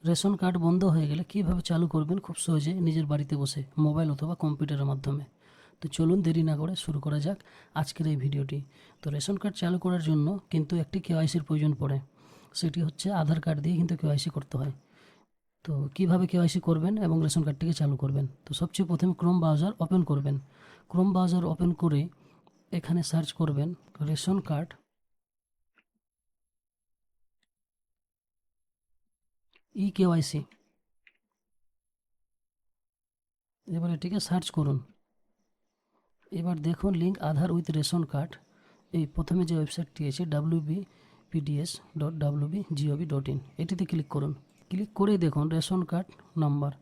Ration card বন্ধ হয়ে গেলে কীভাবে চালু করবেন খুব সহজে নিজের বাড়িতে বসে মোবাইল অথবা কম্পিউটারের মাধ্যমে। তো চলুন দেরি না করে শুরু করা যাক আজকের এই ভিডিওটি। তো রেশন কার্ড চালু করার জন্য কিন্তু একটি কেওয়াইসির প্রয়োজন পড়ে, সেটি হচ্ছে আধার কার্ড দিয়ে কিন্তু কেওয়াইসি করতে হয়। তো কিভাবে কেওয়াইসি করবেন এবং রেশন কার্ডটিকে চালু করবেন, তো সবচেয়ে প্রথমে ক্রোম ব্রাউজার ওপেন করবেন। ক্রোম ব্রাউজার ওপেন করে এখানে সার্চ করবেন রেশন কার্ড কেওয়াইসি। এবার এটিকে সার্চ করুন। এবার দেখুন link Aadhaar with ration card, এই প্রথমে যে ওয়েবসাইটটি আছে wbpds.wb.gov.in, এটিতে ক্লিক করুন। ক্লিক করে দেখুন রেশন কার্ড নাম্বার।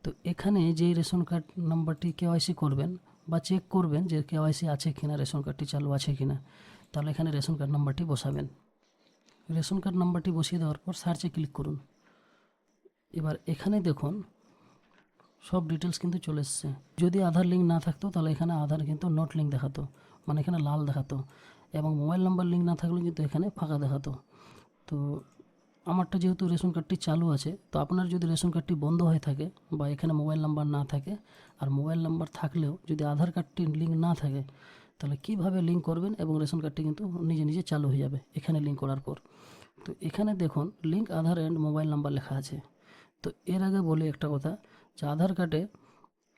তো এখানে যে রেশন কার্ড নাম্বারটি কেওয়াইসি করবেন বা চেক করবেন যে কেওয়াইসি আছে কিনা, রেশন কার্ডটি চালু আছে কিনা, তাহলে এখানে রেশন কার্ড নাম্বারটি বসাবেন। রেশন কার্ড নাম্বারটি বসিয়ে দেওয়ার পর সার্চে ক্লিক করুন। এবার এখানে দেখুন সব ডিটেলস কিন্তু চলে এসছে। যদি আধার লিঙ্ক না থাকতো তাহলে এখানে আধার কিন্তু নট লিঙ্ক দেখাতো, মানে এখানে লাল দেখাতো, এবং মোবাইল নাম্বার লিঙ্ক না থাকলেও কিন্তু এখানে ফাঁকা দেখাতো। তো আমারটা যেহেতু রেশন কার্ডটি চালু আছে, তো আপনার যদি রেশন কার্ডটি বন্ধ হয়ে থাকে বা এখানে মোবাইল নাম্বার না থাকে, আর মোবাইল নাম্বার থাকলেও যদি আধার কার্ডটির লিঙ্ক না থাকে, তাহলে কিভাবে লিঙ্ক করবেন এবং রেশন কার্ডটি কিন্তু নিজে নিজে চালু হয়ে যাবে এখানে লিঙ্ক করার পর। তো এখানে দেখুন link Aadhaar and mobile number লেখা আছে। তো এর আগে বলি একটা কথা, যে আধার কার্ডে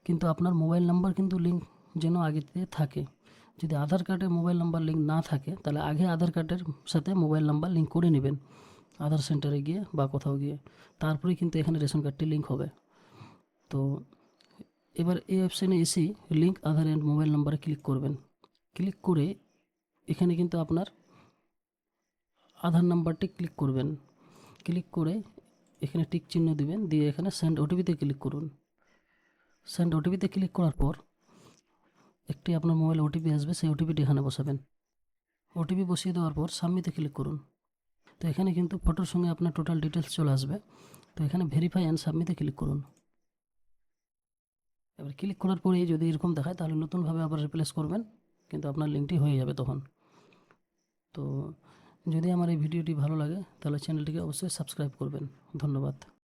কিন্তু আপনার মোবাইল নাম্বার কিন্তু লিঙ্ক যেন আগেতে থাকে। যদি আধার কার্ডে মোবাইল নাম্বার লিঙ্ক না থাকে, তাহলে আগে আধার কার্ডের সাথে মোবাইল নাম্বার লিঙ্ক করে নেবেন আধার সেন্টারে গিয়ে বা কোথাও গিয়ে, তারপরে কিন্তু এখানে রেশন কার্ডটি লিঙ্ক হবে। তো এবার এই অপশানে এসেই লিঙ্ক আধার অ্যান্ড মোবাইল নাম্বারে ক্লিক করবেন। ক্লিক করে এখানে কিন্তু আপনার আধার নাম্বারটি ক্লিক করবেন। ক্লিক করে এখানে টিক চিহ্ন দিবেন, দিয়ে এখানে সেন্ড ওটিপিতে ক্লিক করুন। সেন্ড ওটিপিতে ক্লিক করার পর একটি আপনার মোবাইলে ওটিপি আসবে, সেই ওটিপিটি এখানে বসাবেন। ওটিপি বসিয়ে দেওয়ার পর সাবমিটে ক্লিক করুন। তো এখানে কিন্তু ফটোর সঙ্গে আপনার টোটাল ডিটেলস চলে আসবে। তো এখানে ভেরিফাই অ্যান্ড সাবমিটে ক্লিক করুন। এবার ক্লিক করার পরে যদি এরকম দেখায়, তাহলে নতুনভাবে আবার রিপ্লেস করবেন, কিন্তু আপনার লিঙ্কটি হয়ে যাবে তখন। তো যদি আমার এই ভিডিওটি ভালো লাগে তাহলে চ্যানেলটিকে অবশ্যই সাবস্ক্রাইব করবেন। ধন্যবাদ।